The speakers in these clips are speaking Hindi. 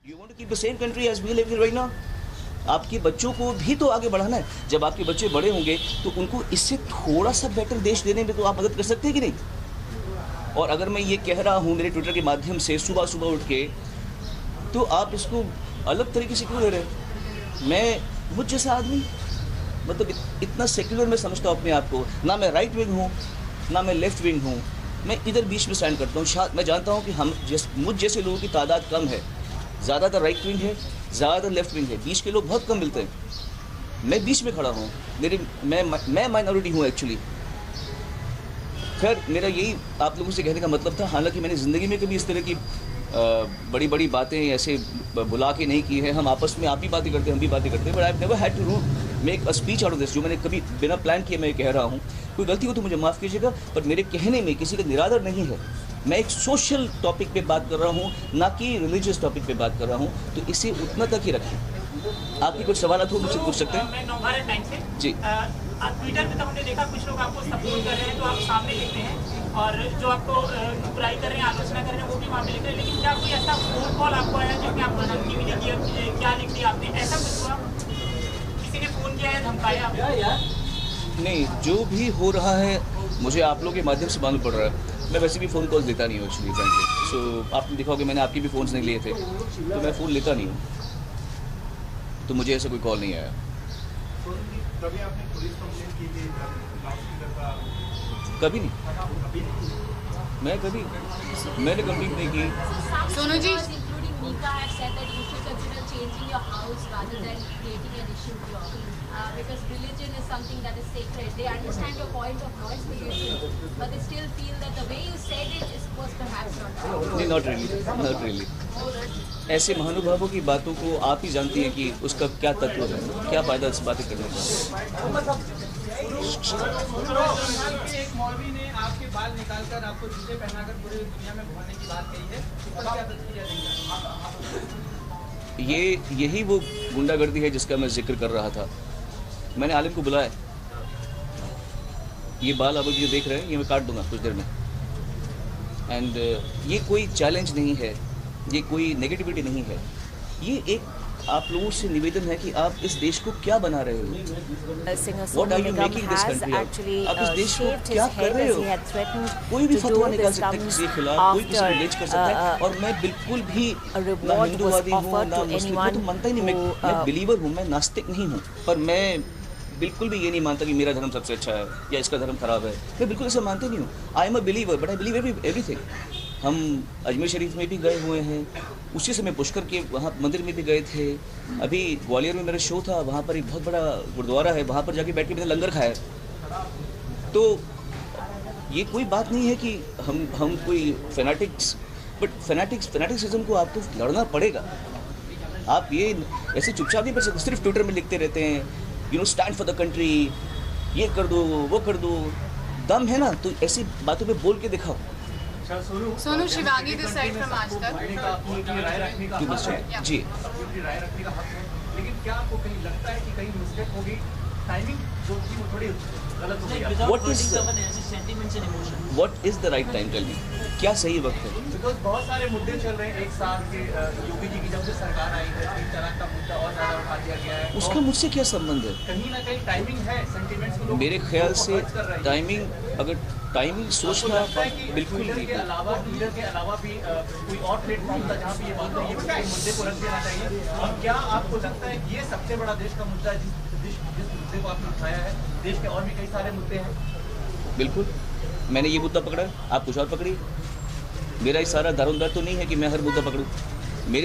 You want to keep the same country as we live in right now? आपके बच्चों को भी तो आगे बढ़ाना है। जब आपके बच्चे बड़े होंगे तो उनको इससे थोड़ा सा बेटर देश देने में तो आप मदद कर सकते हैं कि नहीं? और अगर मैं ये कह रहा हूँ मेरे ट्विटर के माध्यम से सुबह सुबह उठ के, तो आप इसको अलग तरीके से क्यों ले रहे हैं? मैं मुझ जैसा आदमी, मतलब इतना सेक्युलर मैं समझता हूँ अपने आप को। ना मैं राइट विंग हूँ, ना मैं लेफ्ट विंग हूँ, मैं इधर बीच में स्टैंड करता हूँ। मैं जानता हूँ कि मुझ जैसे लोगों की तादाद कम है, ज़्यादातर राइट विंग है, ज़्यादातर लेफ्ट विंग है, बीच के लोग बहुत कम मिलते हैं। मैं बीच में खड़ा हूँ, मैं माइनॉरिटी हूँ एक्चुअली। खैर, मेरा यही आप लोगों से कहने का मतलब था। हालांकि मैंने ज़िंदगी में कभी इस तरह की बड़ी बड़ी बातें ऐसे बुला के नहीं की है। हम आपस में आप भी बातें करते हैं, हम भी बातें करते हैं, but I have never had to make a speech out of this, जो मैंने कभी बिना प्लान किए मैं कह रहा हूँ। कोई गलती हो तो मुझे माफ़ कीजिएगा, पर मेरे कहने में किसी का निरादर नहीं है। मैं एक सोशल टॉपिक पे बात कर रहा हूँ, ना कि रिलीजियस टॉपिक पे बात कर रहा हूँ, तो इसे उतना तक ही रखें। आपकी कुछ सवाल हो मुझसे पूछ सकते हैं? मैं नवभारत टाइम्स से जी। ट्विटर पे तो हमने देखा कुछ लोग आपको सपोर्ट कर रहे हैं तो आप सामने लिखते हैं, और जो आपको बुराई कर रहे हैं, आलोचना कर रहे हैं, वो भी वहाँ पे लिख रहे हैं। लेकिन क्या कोई ऐसा फोन कॉल आपको आया जिसमें आपको धमकी मिली कि क्या लिख दिया आपने, ऐसा कुछ हुआ? किसी ने फ़ोन किया है, धमकाया आपको? नहीं, जो भी हो रहा है मुझे आप लोगों के माध्यम से मालूम पड़ रहा है। मैं वैसे भी फ़ोन कॉल देता नहीं हूँ एक्चुअली, फ्रेंकली। सो आपने देखा होगा मैंने आपके भी फ़ोन्स नहीं लिए थे, तो मैं फ़ोन लेता नहीं हूँ, तो मुझे ऐसा कोई कॉल नहीं आया। कभी आपने पुलिस कंप्लेंट की थी लाउडस्पीकर का? कभी नहीं, मैंने कंप्लेंट नहीं की। Sonu ji, including Nika have said that you should consider changing your house rather than creating an issue here, because religion is something that is sacred. They understand your point of noise pollution, but they still feel that the way you said it was perhaps not right. नहीं, not really. ऐसे महानुभावों की बातों को आप ही जानती हैं कि उसका क्या तत्व है, क्या फायदा इस बातें करने का। एक मौलवी ने आपके बाल निकालकर आपको जूते पहनाकर पूरी दुनिया में घुमाने की बात कही है, इस पर क्या प्रतिक्रिया देंगे? यही वो गुंडागर्दी है जिसका मैं जिक्र कर रहा था। मैंने आलिम को बुलाया, ये बाल आप जो देख रहे हैं ये मैं काट दूंगा कुछ देर में। एंड ये कोई चैलेंज नहीं है, ये कोई नेगेटिविटी नहीं है, ये एक आप लोगों से निवेदन है कि आप इस देश को क्या बना रहे हो। What are you making this country out? आप इस देश को क्या कर रहे हो? कोई भी फतवा निकाल सकता है किसी के खिलाफ, कोई किसी को लिंच कर सकता है, और मैं बिल्कुल भी ना हिंदूवादी हूँ ना मुस्लिम, मैं तो मानता ही नहीं, मैं बिलीवर हूँ, मैं नास्तिक नहीं हूँ, पर मैं बिल्कुल भी ये नहीं मानता कि मेरा धर्म सबसे अच्छा है या इसका धर्म खराब है। मैं बिल्कुल ऐसा मानते नहीं हूँ। I am a believer, but I believe everything. हम अजमेर शरीफ में भी गए हुए हैं, उसी समय पुष्कर के वहाँ मंदिर में भी गए थे। अभी ग्वालियर में मेरा शो था, वहाँ पर एक बहुत बड़ा गुरुद्वारा है, वहाँ पर जाके बैठ के मैंने लंगर खाया। तो ये कोई बात नहीं है कि हम कोई फैनाटिक्स, बट फैनाटिक्सिज्म को आपको लड़ना पड़ेगा। आप ये ऐसे चुपचाप नहीं कर सकते, सिर्फ ट्विटर में लिखते रहते हैं स्टैंड फॉर द कंट्री, ये कर दो वो कर दो। दम है ना तो ऐसी बातों पे बोल के दिखाओ। Sonu Shivangi this side from Aaj तक। राय रखने का हक है जी, अपनी राय रखने का हक है, लेकिन क्या आपको कहीं लगता है कि कहीं मिस्टेक होगी? टाइमिंग जो थी वो थोड़ी गलत हो गई। What is the right time? Tell me, क्या सही वक्त है? बिकॉज बहुत सारे मुद्दे चल रहे हैं एक साल के, योगी जी की जब से सरकार आई है 3 तलाक का मुद्दा और ज़्यादा उठा दिया गया है। उसका मुझसे क्या संबंध है? कहीं ना कहीं टाइमिंग है, सेंटिमेंट्स को मेरे ख्याल से टाइमिंग सोचना बिल्कुल लीडर ठीक के है। अलावा भी कोई और प्लेटफॉर्म था जहाँ पे ये बात है, ये मुद्दे को रख देना चाहिए। और क्या आपको लगता है कि ये सबसे बड़ा देश का मुद्दा है जिस मुद्दे को आपने उठाया है? देश के और भी कई सारे मुद्दे हैं। बिल्कुल, मैंने ये मुद्दा पकड़ा, आप कुछ और पकड़िए। मेरा ये सारा दारोमदार तो नहीं है कि मैं हर मुद्दा पकड़ूं।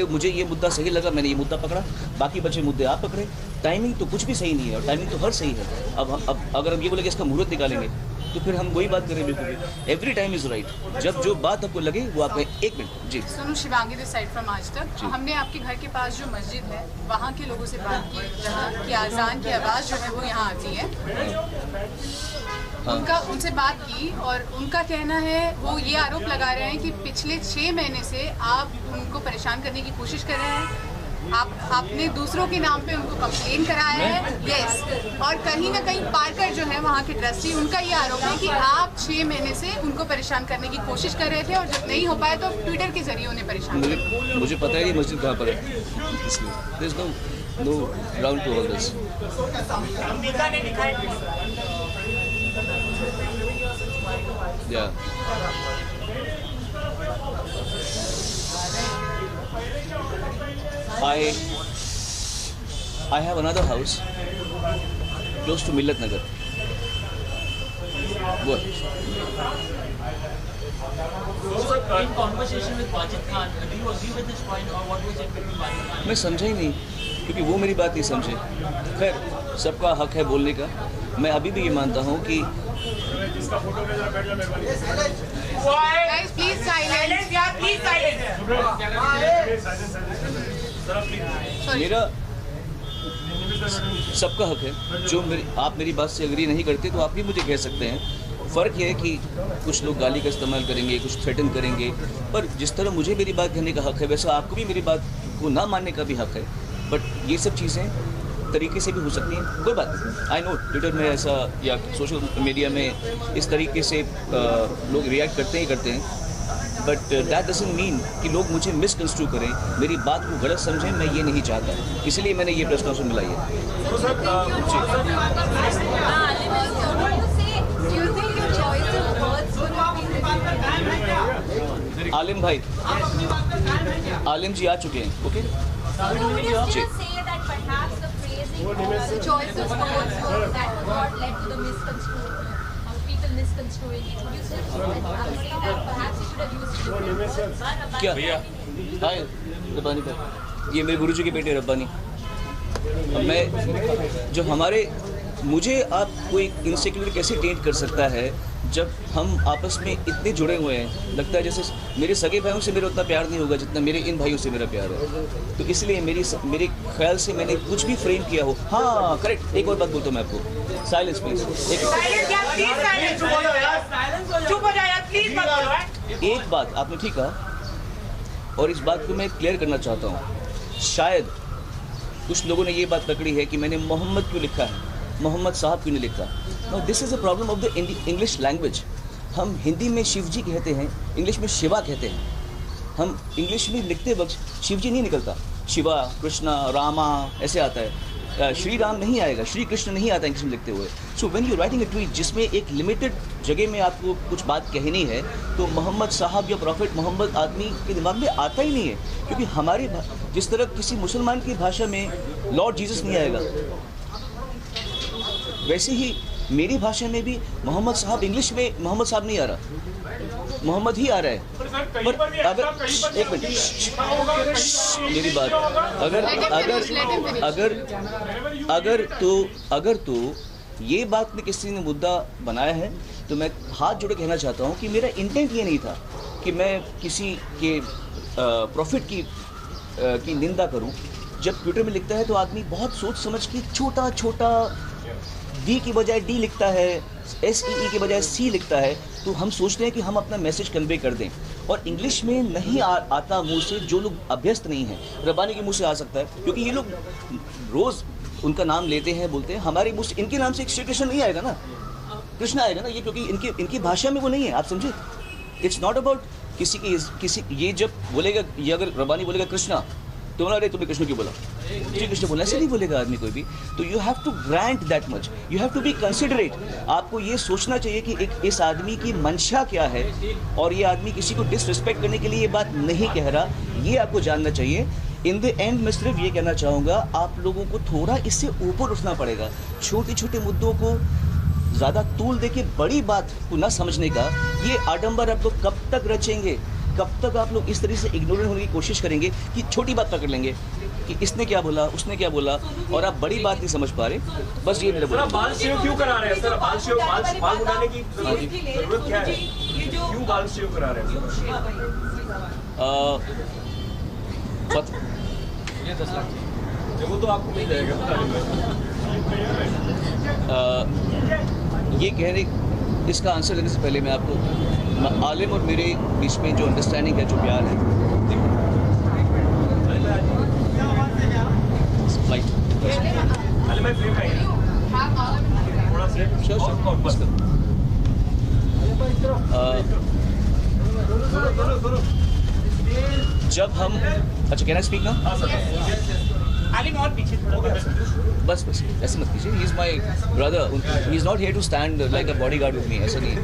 मुझे ये मुद्दा सही लगा, मैंने ये मुद्दा पकड़ा, बाकी बचे मुद्दे आप पकड़े। टाइमिंग तो कुछ भी सही नहीं है, और टाइमिंग तो हर सही है। अब अगर हम ये बोले कि इसका मुहूर्त निकालेंगे तो फिर हम वही बात करें। बिल्कुल, एवरी टाइम इज़ राइट। जब जो बात आपको लगे वो आप कहें। एक मिनट जी। Sonu Shivangi this side from Aaj Tak. हमने आपके घर के पास जो मस्जिद है वहाँ के लोगों से बात की, जहाँ की अजान की आवाज़ जो है वो यहाँ आती है। उनसे बात की और उनका कहना है, वो ये आरोप लगा रहे हैं कि पिछले 6 महीने से आप उनको परेशान करने की कोशिश कर रहे हैं। आपने दूसरों के नाम पे उनको कंप्लेन कराया है। यस, और कहीं ना कहीं पार्कर जो है वहाँ के ट्रस्टी, उनका ये आरोप है कि आप 6 महीने से उनको परेशान करने की कोशिश कर रहे थे और जब नहीं हो पाया तो ट्विटर के जरिए उन्हें परेशान किया। मुझे पता है ये मस्जिद कहाँ पर है, इसलिए there is no ground to all this. Ambika ने लिखा है या I have another house close to Millat Nagar. What? In conversation with Wajid Khan, do you agree with this point or what was it between Wajid Khan? मैं समझा ही नहीं, क्योंकि वो मेरी बात नहीं समझे। खैर, सबका हक है बोलने का। मैं अभी भी ये मानता हूँ कि Guys, please silence. यार, प्लीज मेरा सबका हक है। जो आप मेरी बात से एग्री नहीं करते तो आप भी मुझे कह सकते हैं। फ़र्क ये है कि कुछ लोग गाली का इस्तेमाल करेंगे, कुछ थ्रेटन करेंगे, पर जिस तरह मुझे मेरी बात कहने का हक है वैसा आपको भी मेरी बात को ना मानने का भी हक है। बट ये सब चीज़ें तरीके से भी हो सकती हैं, कोई बात नहीं। आई नो ट्विटर में ऐसा या सोशल मीडिया में इस तरीके से लोग रिएक्ट करते हैं, बट दैट डजंट मीन कि लोग मुझे मिसकंस्ट्रू करें, मेरी बात को गलत समझें। मैं ये नहीं चाहता, इसलिए मैंने ये प्रेस कॉन्फ्रेंस बुलाई है। आलिम भाई, आलिम जी आ चुके हैं। ओके जी। The choice of words that what led to the people misconstruing it. Would you say that perhaps you should have used it? क्या भैया? हाय रब्बानी भाई, ये मेरे गुरुजी के बेटे रब्बानी। मैं जो हमारे मुझे आप कोई इनसिक्योरिटी कैसे टेंट कर सकता है जब हम आपस में इतने जुड़े हुए हैं। लगता है जैसे मेरे सगे भाइयों से मेरा उतना प्यार नहीं होगा जितना मेरे इन भाइयों से मेरा प्यार है। तो इसलिए मेरे ख्याल से मैंने कुछ भी फ्रेम किया हो। हाँ करेक्ट, एक और बात बोलता हूँ मैं आपको। Silence please. एक बात आपने ठीक कहा और इस बात को मैं क्लियर करना चाहता हूँ। शायद कुछ लोगों ने ये बात पकड़ी है कि मैंने मोहम्मद क्यों लिखा है, मोहम्मद साहब क्यों नहीं लिखा। No, this is a problem of the English language. हम हिंदी में शिव जी कहते हैं, इंग्लिश में शिवा कहते हैं। हम इंग्लिश में लिखते वक्त शिव जी नहीं निकलता, शिवा, कृष्णा, रामा ऐसे आता है। श्री राम नहीं आएगा, श्री कृष्ण नहीं आता इंग्लिश में लिखते हुए। So when you writing a tweet जिसमें एक लिमिटेड जगह में आपको कुछ बात कहनी है, तो मोहम्मद साहब या प्रॉफिट मोहम्मद आदमी के दिमाग में आता ही नहीं है। क्योंकि हमारी जिस तरह किसी मुसलमान की भाषा में लॉर्ड जीसस नहीं आएगा, वैसे ही मेरी भाषा में भी मोहम्मद साहब इंग्लिश में मोहम्मद साहब नहीं आ रहा, मोहम्मद ही आ रहा है। पर अगर एक मिनट मेरी बात, अगर तो ये बात में किसी ने मुद्दा बनाया है तो मैं हाथ जोड़े कहना चाहता हूँ कि मेरा इंटेंट ये नहीं था कि मैं किसी के प्रॉफिट की निंदा करूँ। जब ट्विटर में लिखता है तो आदमी बहुत सोच समझ के छोटा छोटा डी की बजाय डी लिखता है, SEE के बजाय C लिखता है, तो हम सोचते हैं कि हम अपना मैसेज कन्वे कर दें। और इंग्लिश में नहीं आता मुंह से, जो लोग अभ्यस्त नहीं हैं। रब्बानी के मुंह से आ सकता है क्योंकि ये लोग रोज़ उनका नाम लेते हैं, बोलते हैं। हमारे मुंह से इनके नाम से श्री कृष्ण नहीं आएगा ना, कृष्ण आएगा ना, ये क्योंकि इनकी भाषा में वो नहीं है। आप समझे, इट्स नॉट अबाउट किसी ये जब बोलेगा, ये अगर रब्बानी बोलेगा कृष्णा तो बोला अरे तुमने कृष्ण क्यों बोला, श्री कृष्ण बोला, ऐसे नहीं बोलेगा आदमी कोई भी। तो you have to grant that much, you have to be considerate. आपको ये सोचना चाहिए कि इस आदमी की मंशा क्या है और ये आदमी किसी को डिसरिस्पेक्ट करने के लिए ये बात नहीं कह रहा, ये आपको जानना चाहिए। इन द एंड मैं सिर्फ ये कहना चाहूँगा, आप लोगों को थोड़ा इससे ऊपर उठना पड़ेगा। छोटे छोटे मुद्दों को ज़्यादा तूल दे के बड़ी बात को ना समझने का ये आडंबर आप लोग कब तक रचेंगे, कब तक आप लोग इस तरह से इग्नोरेंट होने की कोशिश करेंगे कि छोटी बात पकड़ लेंगे कि इसने क्या बोला, उसने क्या बोला, और आप बड़ी बात नहीं समझ पा रहे। बस ये मेरा बोलना। बाल शेव क्यों करा रहे हैं सर? बाल उठाने की जरूरत क्या है? क्यों बाल शेव करा रहे हैं? ये 10 लाख वो तो आपको मिल जाएगा। ये कहने इसका आंसर देने से पहले मैं आपको आलिम और मेरे बीच में जो अंडरस्टैंडिंग है, जो प्यार है, जब हम अच्छा कैन आई स्पीक ना? आलिम और पीछे थोड़ा बस ऐसे मत कीजिए. He is my brother. He is not here to stand like a bodyguard with me. ऐसा नहीं है.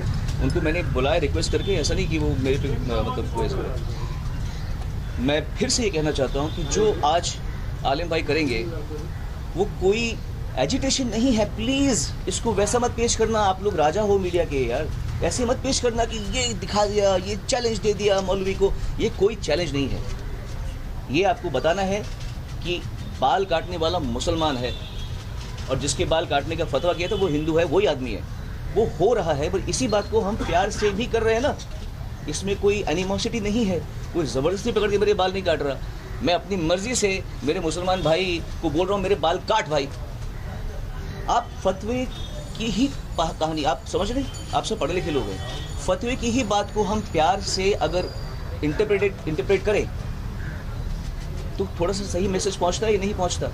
उनको मैंने बुलाया रिक्वेस्ट करके. ऐसा नहीं कि वो मेरे पे मतलब कोई ऐसा. मैं फिर से ये कहना चाहता हूँ कि जो आज आलिम भाई करेंगे वो कोई एजिटेशन नहीं है. प्लीज़ इसको वैसा मत पेश करना. आप लोग राजा हो मीडिया के यार. ऐसे मत पेश करना कि ये दिखा दिया, ये चैलेंज दे दिया मौलवी को. ये कोई चैलेंज नहीं है. ये आपको बताना है कि बाल काटने वाला मुसलमान है और जिसके बाल काटने का फतवा किया था वो हिंदू है. वही आदमी है. वो हो रहा है. पर इसी बात को हम प्यार से भी कर रहे हैं ना. इसमें कोई एनिमोसिटी नहीं है. कोई ज़बरदस्ती पकड़ के मेरे बाल नहीं काट रहा. मैं अपनी मर्जी से मेरे मुसलमान भाई को बोल रहा हूँ मेरे बाल काट भाई. आप फतवे की ही कहानी आप समझ रहे. आप सब पढ़े लिखे लोग हैं. फतवे की ही बात को हम प्यार से अगर इंटरप्रेट करें तो थोड़ा सा सही मैसेज पहुंचता है या नहीं पहुंचता.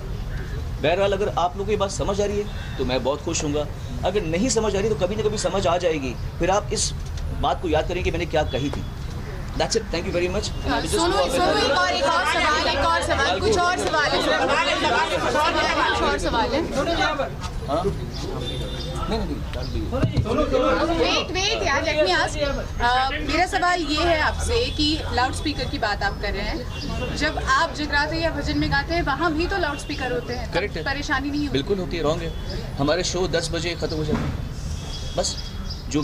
बहरहाल अगर आप लोगों को ये बात समझ आ रही है तो मैं बहुत खुश हूँगा. अगर नहीं समझ आ रही तो कभी ना कभी समझ आ जाएगी. फिर आप इस बात को याद करें कि मैंने क्या कही थी. That's it. Thank you very much. सुनो एक और सवाल कुछ और सवाल है. वेट यार, लेट मी आस्क. मेरा सवाल ये है आपसे कि लाउड स्पीकर की बात आप कर रहे हैं. जब आप जगराते या भजन में गाते हैं वहाँ भी तो लाउड स्पीकर होते हैं. करेक्ट है. परेशानी नहीं होती. बिल्कुल होती है. रॉन्ग है. हमारे शो 10 बजे ख़त्म हो जाते हैं. बस जो